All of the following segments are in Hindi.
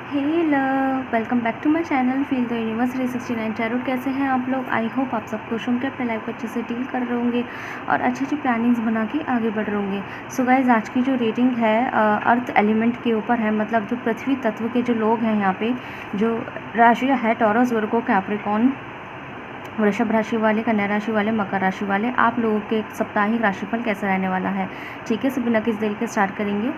Hello, welcome back to my channel feel the universe 369 tarot. कैसे हैं आप लोग? आई होप आप सब खुश होंगे, अपने लाइफ को अच्छे से डील कर रहे होंगे और अच्छी अच्छी प्लानिंग्स बना के आगे बढ़ रहे होंगे। सो गाइज, आज की जो रीडिंग है अर्थ एलिमेंट के ऊपर है, मतलब जो पृथ्वी तत्व के जो लोग हैं यहाँ पे, जो राशियाँ है टॉरस, वर्गो, कैप्रिकॉर्न, वृषभ राशि वाले, कन्या राशि वाले, मकर राशि वाले, आप लोगों के साप्ताहिक राशिफल कैसा रहने वाला है। ठीक है, सब बिना किसी देरी के स्टार्ट करेंगे।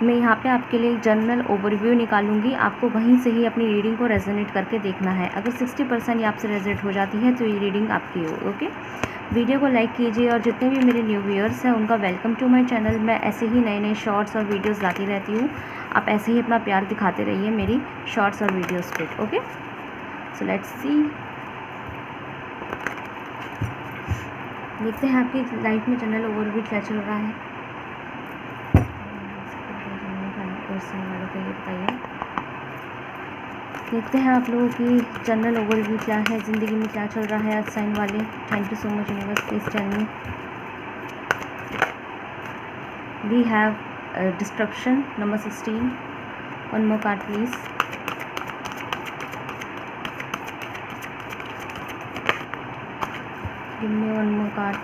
मैं यहाँ पे आपके लिए एक जनरल ओवरव्यू निकालूंगी, आपको वहीं से ही अपनी रीडिंग को रेजोनेट करके देखना है। अगर 60% ये आपसे रेजोनेट हो जाती है तो ये रीडिंग आपकी हो। ओके, वीडियो को लाइक कीजिए और जितने भी मेरे न्यू व्यूअर्स हैं उनका वेलकम टू माय चैनल। मैं ऐसे ही नए नए शॉर्ट्स और वीडियोस लाती रहती हूँ, आप ऐसे ही अपना प्यार दिखाते रहिए मेरी शॉर्ट्स और वीडियोज़ पे। ओके, सो लेट्स सी, देखते हैं आपकी लाइफ में जनरल ओवरव्यू क्या चल रहा है। वालों के लिए बताइए, देखते हैं आप लोगों की जनरल ओवरव्यू क्या है, ज़िंदगी में क्या चल रहा है आज साइन वाले। Thank you so much universe, please tell me. We have destruction number 16, one more card please. Give me one more card.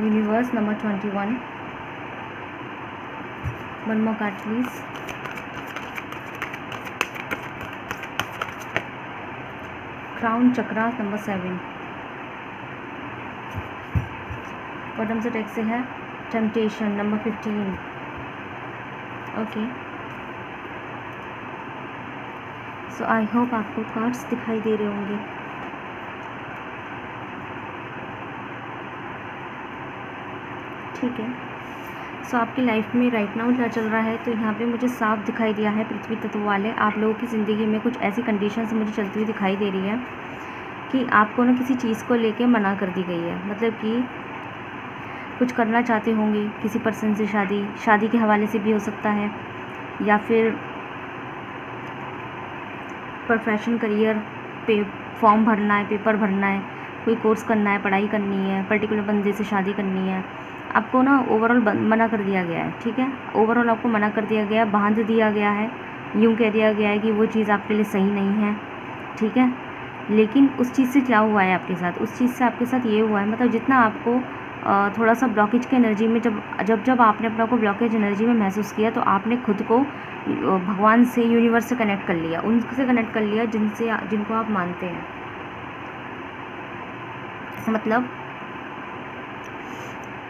Universe number 21, one more card please. Crown chakra number 7, bottom से टेक्स्ट से है temptation number 15। Okay, so I hope आपको कार्ड्स दिखाई दे रहे होंगे। ठीक है, सो आपकी लाइफ में राइट नाउ क्या चल रहा है, तो यहाँ पे मुझे साफ दिखाई दिया है पृथ्वी तत्व वाले, आप लोगों की ज़िंदगी में कुछ ऐसी कंडीशंस मुझे चलती हुई दिखाई दे रही है कि आपको ना किसी चीज़ को लेके मना कर दी गई है। मतलब कि कुछ करना चाहते होंगे किसी पर्सन से, शादी के हवाले से भी हो सकता है, या फिर प्रोफेशन करियर पे फॉर्म भरना है, पेपर भरना है, कोई कोर्स करना है, पढ़ाई करनी है, पर्टिकुलर बंदे से शादी करनी है, आपको ना ओवरऑल मना कर दिया गया है। ठीक है, ओवरऑल आपको मना कर दिया गया है, बांध दिया गया है, यूँ कह दिया गया है कि वो चीज़ आपके लिए सही नहीं है। ठीक है, लेकिन उस चीज़ से क्या हुआ है आपके साथ, उस चीज़ से आपके साथ ये हुआ है, मतलब जितना आपको थोड़ा सा ब्लॉकेज की एनर्जी में, जब आपने अपना को ब्लॉकेज एनर्जी में महसूस किया, तो आपने खुद को भगवान से, यूनिवर्स से कनेक्ट कर लिया, उनसे कनेक्ट कर लिया जिनको आप मानते हैं। मतलब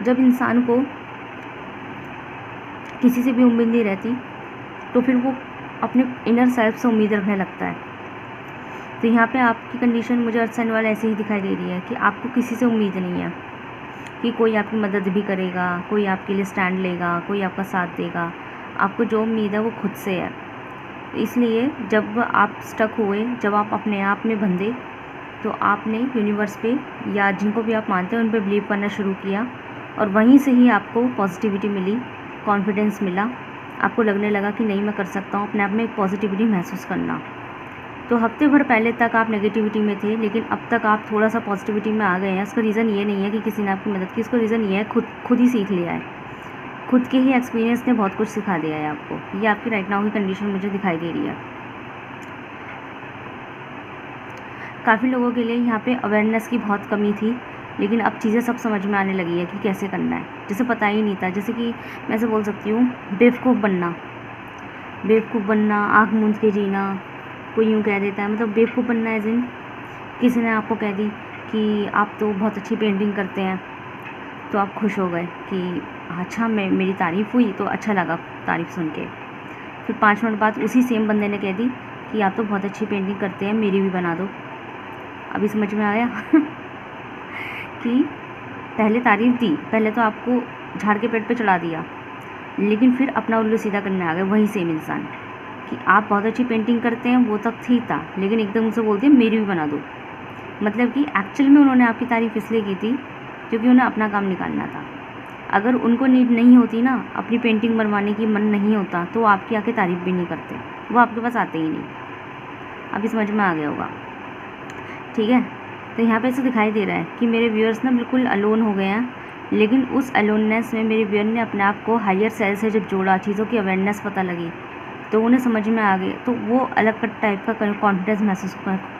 जब इंसान को किसी से भी उम्मीद नहीं रहती तो फिर वो अपने इनर सेल्फ से उम्मीद रखने लगता है। तो यहाँ पे आपकी कंडीशन मुझे अर्थ साइन वाला ऐसे ही दिखाई दे रही है कि आपको किसी से उम्मीद नहीं है कि कोई आपकी मदद भी करेगा, कोई आपके लिए स्टैंड लेगा, कोई आपका साथ देगा। आपको जो उम्मीद है वो खुद से है। इसलिए जब आप स्टक हुए, जब आप अपने आप में बंधे, तो आपने यूनिवर्स पे या जिनको भी आप मानते हैं उन पे बिलीव करना शुरू किया, और वहीं से ही आपको पॉजिटिविटी मिली, कॉन्फिडेंस मिला, आपको लगने लगा कि नहीं मैं कर सकता हूँ, अपने आप में एक पॉजिटिविटी महसूस करना। तो हफ्ते भर पहले तक आप नेगेटिविटी में थे, लेकिन अब तक आप थोड़ा सा पॉजिटिविटी में आ गए हैं। इसका रीज़न ये नहीं है कि किसी ने आपकी मदद की, इसका रीज़न ये है खुद ही सीख लिया है, खुद के ही एक्सपीरियंस ने बहुत कुछ सिखा दिया है आपको। ये आपकी राइट नाउ की कंडीशन मुझे दिखाई दे रही है। काफ़ी लोगों के लिए यहाँ पे अवेयरनेस की बहुत कमी थी, लेकिन अब चीज़ें सब समझ में आने लगी है कि कैसे करना है, जैसे पता ही नहीं था। जैसे कि मैं ऐसे बोल सकती हूँ, बेवकूफ़ बनना, आँख मूंद के जीना, कोई यूँ कह देता है, मतलब बेवकूफ़ बनना एज इन किसी ने आपको कह दी कि आप तो बहुत अच्छी पेंटिंग करते हैं, तो आप खुश हो गए कि अच्छा, मेरी तारीफ़ हुई तो अच्छा लगा तारीफ़ सुन के। फिर 5 मिनट बाद उसी सेम बंदे ने कह दी कि आप तो बहुत अच्छी पेंटिंग करते हैं, मेरी भी बना दो। अभी समझ में आया कि पहले तारीफ़ दी, पहले तो आपको झाड़ के पेट पे चढ़ा दिया, लेकिन फिर अपना उल्लू सीधा करने आ गए वही सेम इंसान कि आप बहुत अच्छी पेंटिंग करते हैं, वो तक ठीक था, लेकिन एकदम उनसे बोल दिया मेरी भी बना दो। मतलब कि एक्चुअल में उन्होंने आपकी तारीफ़ इसलिए की थी क्योंकि उन्हें अपना काम निकालना था। अगर उनको नीड नहीं होती ना, अपनी पेंटिंग बनवाने की मन नहीं होता, तो आपकी आके तारीफ़ भी नहीं करते, वो आपके पास आते ही नहीं। अभी समझ में आ गया होगा। ठीक है, तो यहाँ पे ऐसे दिखाई दे रहा है कि मेरे व्यूअर्स ना बिल्कुल अलोन हो गए हैं, लेकिन उस अलोननेस में मेरे व्यूअर ने अपने आप को हायर सेल से जब जोड़ा, चीज़ों की अवेयरनेस पता लगी, तो उन्हें समझ में आ गई, तो वो अलग टाइप का कॉन्फिडेंस महसूस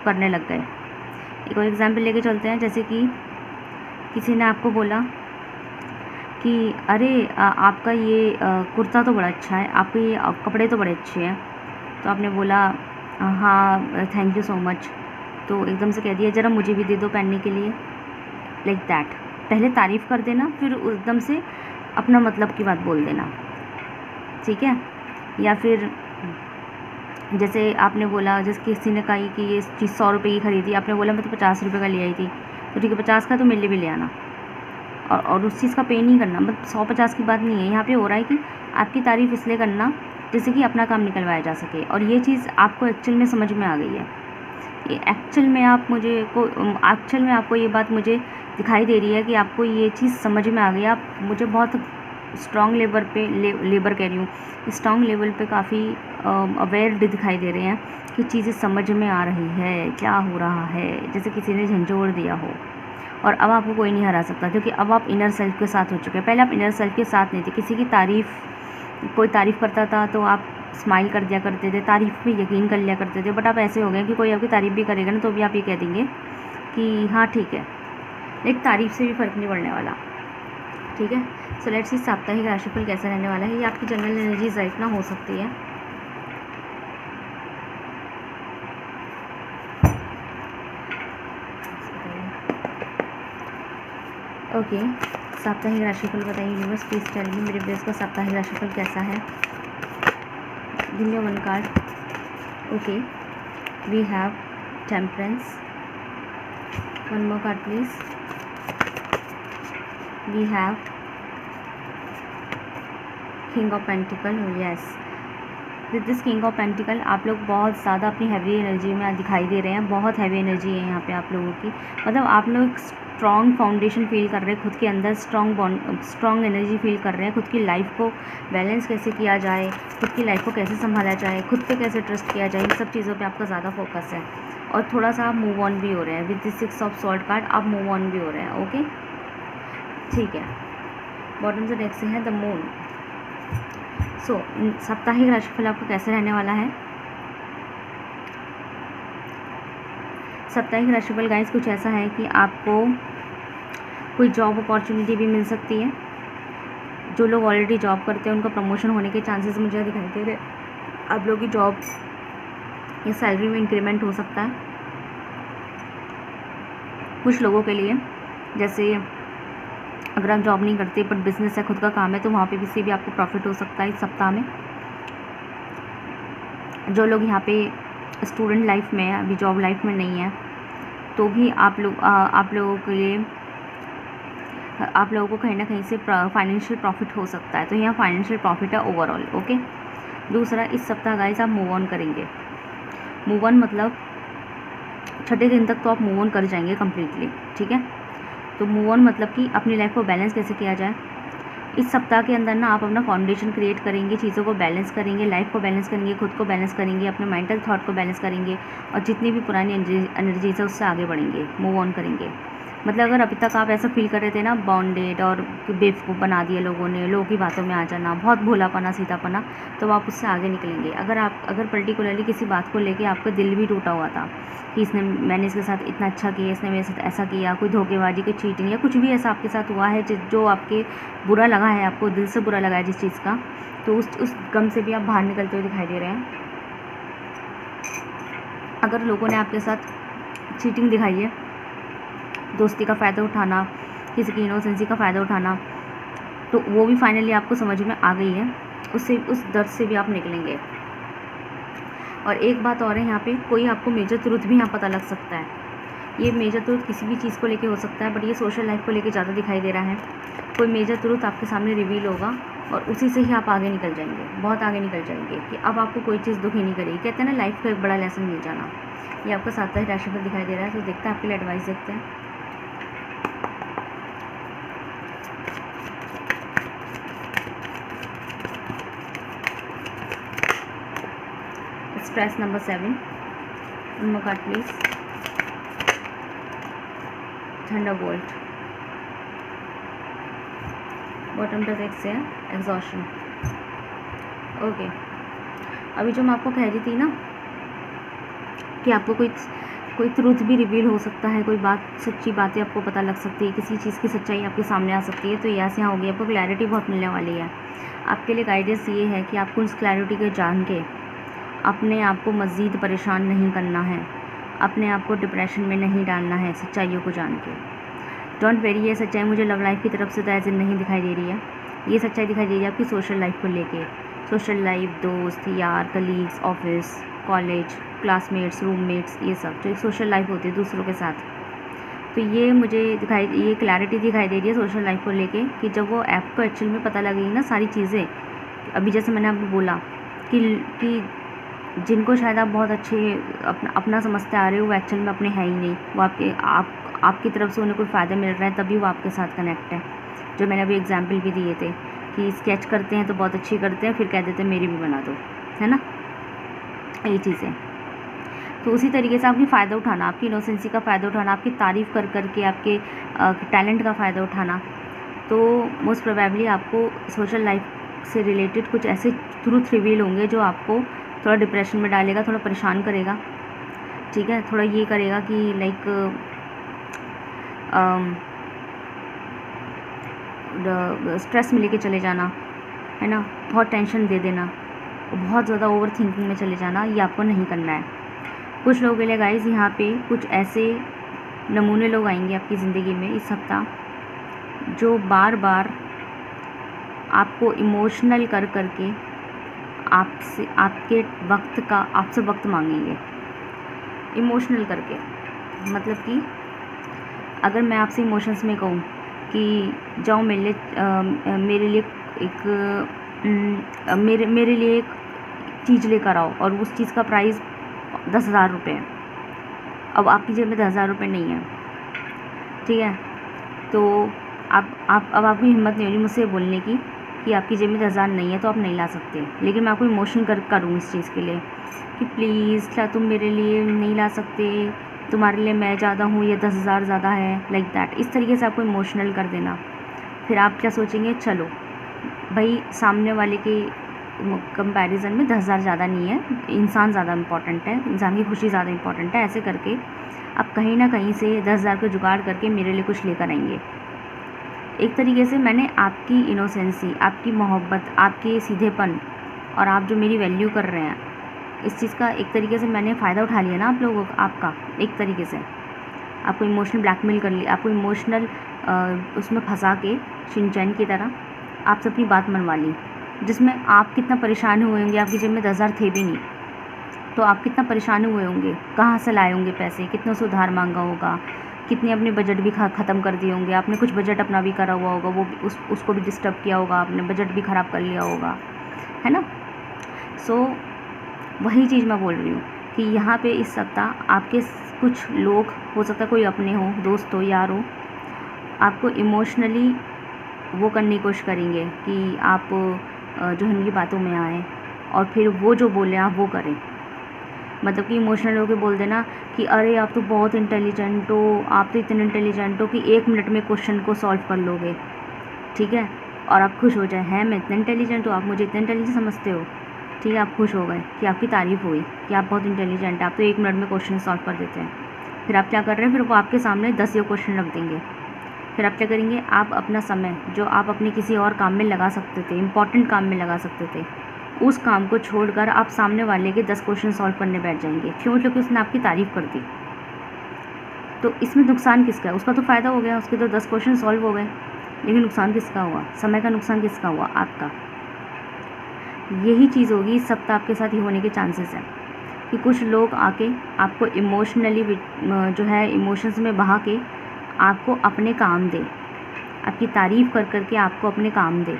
करने लग गए। एक और एग्जाम्पल लेके चलते हैं। जैसे कि किसी ने आपको बोला कि अरे आपका ये कुर्ता तो बड़ा अच्छा है, आपके ये कपड़े तो बड़े अच्छे हैं। तो आपने बोला हाँ थैंक यू सो मच। तो एकदम से कह दिया ज़रा मुझे भी दे दो पहनने के लिए, लाइक दैट। पहले तारीफ़ कर देना, फिर एकदम से अपना मतलब की बात बोल देना, ठीक है। या फिर जैसे आपने बोला, जैसे किसी ने कही कि ये चीज़ 100 रुपये की खरीदी, आपने बोला मैं तो 50 रुपये का ले आई थी, तो ठीक है 50 का तो मेरे लिए भी ले आना, और उस चीज़ का पे नहीं करना। मतलब 100-50 की बात नहीं है यहाँ पे। हो रहा है कि आपकी तारीफ़ इसलिए करना जैसे कि अपना काम निकलवाया जा सके, और ये चीज़ आपको एक्चुअल में समझ में आ गई है। ये एक्चुअल में आपको ये बात मुझे दिखाई दे रही है कि आपको ये चीज़ समझ में आ गई। आप मुझे बहुत स्ट्रॉन्ग लेबर कह रही हूँ, स्ट्रॉन्ग लेवल पे काफ़ी अवेयर दिखाई दे रहे हैं कि चीज़ें समझ में आ रही है, क्या हो रहा है, जैसे किसी ने झंझोड़ दिया हो। और अब आपको कोई नहीं हरा सकता, क्योंकि अब आप इनर सेल्फ के साथ हो चुके हैं। पहले आप इनर सेल्फ के साथ नहीं थे। किसी की कोई तारीफ़ करता था तो आप स्माइल कर दिया करते थे, तारीफ़ पे यकीन कर लिया करते थे। बट आप ऐसे हो गए कि कोई आपकी तारीफ़ भी करेगा ना तो भी आप ये कह देंगे कि हाँ ठीक है, लेकिन तारीफ़ से भी फ़र्क नहीं पड़ने वाला, ठीक है। सो लेट्स सी साप्ताहिक राशिफल कैसा रहने वाला है। ये आपकी जनरल एनर्जीज राइट ना हो सकती है। ओके साप्ताहिक राशिफल बताइए यूनिवर्स, प्लीज टेल मी मेरे बेस का साप्ताहिक राशिफल कैसा है। Give me one card. Okay we have temperance. One more card please. We have king of pentacle. Yes, with this king of pentacle आप लोग बहुत ज़्यादा अपनी हैवी एनर्जी में दिखाई दे रहे हैं। बहुत हैवी एनर्जी है यहाँ पे आप लोगों की। मतलब आप लोग स्ट्रॉन्ग फाउंडेशन फील कर रहे हैं खुद के अंदर, स्ट्रॉन्ग एनर्जी फील कर रहे हैं। खुद की लाइफ को बैलेंस कैसे किया जाए, खुद की लाइफ को कैसे संभाला जाए, खुद पे कैसे ट्रस्ट किया जाए, इन सब चीज़ों पे आपका ज़्यादा फोकस है। और थोड़ा सा आप मूव ऑन भी हो रहे हैं। With this 6 of sword card आप मूव ऑन भी हो रहे हैं। ओके ठीक है। बॉटम से नेक्स्ट है द मून। सो साप्ताहिक राशिफल आपका कैसे रहने वाला है। साप्ताहिक राशिफल गाइस कुछ ऐसा है कि आपको कोई जॉब अपॉर्चुनिटी भी मिल सकती है। जो लोग ऑलरेडी जॉब करते हैं उनका प्रमोशन होने के चांसेस मुझे दिखाई दे रहे हैं। आप लोगों की जॉब या सैलरी में इंक्रीमेंट हो सकता है कुछ लोगों के लिए। जैसे अगर आप जॉब नहीं करते बट बिजनेस है, खुद का काम है, तो वहाँ पे भी आपको प्रॉफिट हो सकता है इस सप्ताह में। जो लोग यहाँ पे स्टूडेंट लाइफ में है, अभी जॉब लाइफ में नहीं है, तो भी आप लोगों के लिए आप लोगों को कहीं ना कहीं से फाइनेंशियल प्रॉफिट हो सकता है। तो यहाँ फाइनेंशियल प्रॉफिट है ओवरऑल। ओके दूसरा, इस सप्ताह गाइस आप मूव ऑन करेंगे। मूव ऑन मतलब छठे दिन तक तो आप मूव ऑन कर जाएंगे कम्प्लीटली, ठीक है। तो मूव ऑन मतलब कि अपनी लाइफ को बैलेंस कैसे किया जाए। इस सप्ताह के अंदर ना आप अपना फाउंडेशन क्रिएट करेंगे, चीज़ों को बैलेंस करेंगे, लाइफ को बैलेंस करेंगे, खुद को बैलेंस करेंगे, अपने मेंटल थॉट को बैलेंस करेंगे, और जितनी भी पुरानी एनर्जीज है उससे आगे बढ़ेंगे, मूव ऑन करेंगे। मतलब अगर अभी तक आप ऐसा फील कर रहे थे ना बॉन्डेड और बेवकूफ़ बना दिया लोगों ने, लोगों की बातों में आ जाना, बहुत भोलापना सीधापना, तो आप उससे आगे निकलेंगे। अगर पर्टिकुलरली किसी बात को लेके आपका दिल भी टूटा हुआ था कि मैंने इसके साथ इतना अच्छा किया, इसने मेरे साथ ऐसा किया, कोई धोखेबाजी, कोई चीटिंग या कुछ भी ऐसा आपके साथ हुआ है जो आपके बुरा लगा है, आपको दिल से बुरा लगा है जिस चीज़ का, तो उस गम से भी आप बाहर निकलते हुए दिखाई दे रहे हैं। अगर लोगों ने आपके साथ चीटिंग दिखाई है, दोस्ती का फ़ायदा उठाना, किसी की इनोसेंसी का फ़ायदा उठाना, तो वो भी फाइनली आपको समझ में आ गई है। उस दर्द से भी आप निकलेंगे। और एक बात और है, यहाँ पे कोई आपको मेजर ट्रुथ भी यहाँ पता लग सकता है। ये मेजर ट्रुथ किसी भी चीज़ को लेके हो सकता है, बट ये सोशल लाइफ को लेके ज़्यादा दिखाई दे रहा है। कोई मेजर ट्रुथ आपके सामने रिवील होगा और उसी से ही आप आगे निकल जाएंगे, बहुत आगे निकल जाएंगे कि अब आपको कोई चीज़ दुखी नहीं करेगी। कहते हैं ना लाइफ का एक बड़ा लेसन मिल जाना। ये आपका साप्ताहिक राशिफल दिखाई दे रहा है। तो देखते हैं आपके लिए एडवाइस देखते हैं। Stress number 7. One more card please. Thunderbolt. Bottom to 6 है exhaustion. Okay. अभी जो मैं आपको कह रही थी ना कि आपको कोई ट्रुथ भी रिवील हो सकता है, कोई बात, सच्ची बातें आपको पता लग सकती है, किसी चीज़ की सच्चाई आपके सामने आ सकती है, तो यहाँ होगी, आपको क्लैरिटी बहुत मिलने वाली है। आपके लिए गाइडेंस ये है कि आपको उस क्लैरिटी को जान के अपने आप को मज़ीद परेशान नहीं करना है, अपने आप को डिप्रेशन में नहीं डालना है, सच्चाइयों को जान के। डोंट वेरी, ये सच्चाई मुझे लव लाइफ की तरफ से तो एज इन नहीं दिखाई दे रही है, ये सच्चाई दिखाई दे रही है आपकी सोशल लाइफ को लेके। सोशल लाइफ, दोस्त यार, colleagues, office, college, classmates, roommates, ये सब जो एक सोशल लाइफ होती है दूसरों के साथ, तो ये मुझे ये क्लैरिटी दिखाई दे रही है सोशल लाइफ को लेके कि जब वो ऐप को एक्चुअल में पता लगेगी ना सारी चीज़ें, अभी जैसे मैंने आपको बोला कि जिनको शायद आप बहुत अच्छे अपना समझते आ रहे हो, वो एक्चुअल में अपने है ही नहीं, वो आपकी तरफ से उन्हें कोई फ़ायदा मिल रहा है तभी वो आपके साथ कनेक्ट है। जो मैंने अभी एग्जाम्पल भी दिए थे कि स्केच करते हैं तो बहुत अच्छी करते हैं, फिर कह देते हैं मेरी भी बना दो, है ना, ये चीज़ें। तो उसी तरीके से आपकी फ़ायदा उठाना, आपकी इनोसेंसी का फ़ायदा उठाना, आपकी तारीफ़ कर करके आपके टैलेंट का फ़ायदा उठाना, तो मोस्ट प्रोबेबली आपको सोशल लाइफ से रिलेटेड कुछ ऐसे ट्रूथ रिवील होंगे जो आपको थोड़ा डिप्रेशन में डालेगा, थोड़ा परेशान करेगा, ठीक है, थोड़ा ये करेगा कि लाइक स्ट्रेस में लेके चले जाना, है ना, बहुत टेंशन दे देना, बहुत ज़्यादा ओवर थिंकिंग में चले जाना, ये आपको नहीं करना है। कुछ लोगों के लिए गाइस यहाँ पे कुछ ऐसे नमूने लोग आएंगे आपकी ज़िंदगी में इस सप्ताह, जो बार बार आपको इमोशनल कर करके आपसे वक्त मांगेंगे, इमोशनल करके। मतलब कि अगर मैं आपसे इमोशंस में कहूँ कि जाओ मेरे लिए एक चीज़ लेकर आओ और उस चीज़ का प्राइस 10,000 रुपये है, अब आपकी जेब में 10,000 रुपये नहीं है, ठीक है, तो अब आपकी हिम्मत नहीं हो रही मुझसे बोलने की कि आपकी जेब में 10,000 नहीं है तो आप नहीं ला सकते, लेकिन मैं आपको इमोशन करूँ इस चीज़ के लिए कि प्लीज़ क्या तुम मेरे लिए नहीं ला सकते, तुम्हारे लिए मैं ज़्यादा हूँ या 10,000 ज़्यादा है, लाइक दैट। इस तरीके से आपको इमोशनल कर देना। फिर आप क्या सोचेंगे, चलो भाई सामने वाले के कंपैरिजन में 10,000 ज़्यादा नहीं है, इंसान ज़्यादा इम्पॉर्टेंट है, इंसान की खुशी ज़्यादा इम्पॉर्टेंट है। ऐसे करके आप कहीं ना कहीं से 10,000 का जुगाड़ करके मेरे लिए कुछ लेकर आएंगे। एक तरीके से मैंने आपकी इनोसेंसी, आपकी मोहब्बत, आपके सीधेपन और आप जो मेरी वैल्यू कर रहे हैं, इस चीज़ का एक तरीके से मैंने फ़ायदा उठा लिया ना आप लोगों का, आपका एक तरीके से आपको इमोशनल ब्लैकमेल कर लिया, आपको इमोशनल उसमें फंसा के शिनचैन की तरह आपसे अपनी बात मनवा ली, जिसमें आप कितना परेशान हुए होंगे। आपकी जेब में 10,000 थे भी नहीं, तो आप कितना परेशान हुए होंगे, कहाँ से लाए होंगे पैसे, कितनों से उधार मांगा होगा, कितने अपने बजट भी ख़त्म कर दिए होंगे, आपने कुछ बजट अपना भी करा हुआ होगा, वो उसको भी डिस्टर्ब किया होगा, आपने बजट भी ख़राब कर लिया होगा, है ना। सो वही चीज़ मैं बोल रही हूँ कि यहाँ पे इस सप्ताह आपके कुछ लोग, हो सकता है कोई अपने हो, दोस्त हो, यार हो, आपको इमोशनली वो करने की कोशिश करेंगे कि आप जो है उनकी बातों में आएँ और फिर वो जो बोले आप वो करें। मतलब कि इमोशनल होकर बोल देना कि अरे आप तो बहुत इंटेलिजेंट हो, आप तो इतने इंटेलिजेंट हो कि 1 मिनट में क्वेश्चन को सॉल्व कर लोगे, ठीक है, और आप खुश हो जाए, हैं मैं इतना इंटेलिजेंट हूँ, आप मुझे इतना इंटेलिजेंट समझते हो, ठीक है, आप खुश हो गए कि आपकी तारीफ़ हुई कि आप बहुत इंटेलिजेंट हैं, आप तो 1 मिनट में क्वेश्चन सॉल्व कर देते हैं। फिर आप क्या कर रहे हैं, फिर वो आपके सामने 10 ये क्वेश्चन रख देंगे। फिर आप क्या करेंगे, आप अपना समय जो आप अपने किसी और काम में लगा सकते थे, इंपॉर्टेंट काम में लगा सकते थे, उस काम को छोड़कर आप सामने वाले के 10 क्वेश्चन सॉल्व करने बैठ जाएंगे। क्यों? क्योंकि उसने आपकी तारीफ़ कर दी। तो इसमें नुकसान किसका है? उसका तो फ़ायदा हो गया, उसके तो 10 क्वेश्चन सॉल्व हो गए, लेकिन नुकसान किसका हुआ? समय का नुकसान किसका हुआ? आपका। यही चीज़ होगी इस सप्ताह आपके साथ ही होने के चांसेस हैं कि कुछ लोग आके आपको इमोशनली जो है इमोशंस में बहा के आपको अपने काम दे, आपकी तारीफ़ कर करके आपको अपने काम दे।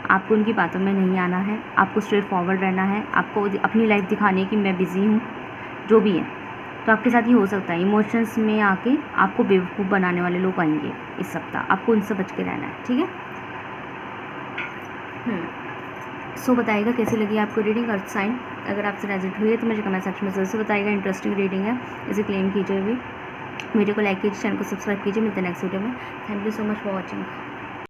आपको उनकी बातों में नहीं आना है, आपको स्ट्रेट फॉरवर्ड रहना है, आपको अपनी लाइफ दिखानी है कि मैं बिज़ी हूँ, जो भी है। तो आपके साथ ये हो सकता है, इमोशंस में आके आपको बेवकूफ़ बनाने वाले लोग आएंगे इस सप्ताह, आपको उनसे बच के रहना है, ठीक है। सो बताइएगा कैसी लगी आपको रीडिंग, अर्थ साइन। अगर आपसे रेजोनेट हुई है तो मुझे कमेंट सेक्शन में ज़रूर से बताइएगा। इंटरेस्टिंग रीडिंग है, इसे क्लेम कीजिए भी। वीडियो को लाइक कीजिए, चैनल को सब्सक्राइब कीजिए। मिलते हैं नेक्स्ट वीडियो में। Thank you so much for watching.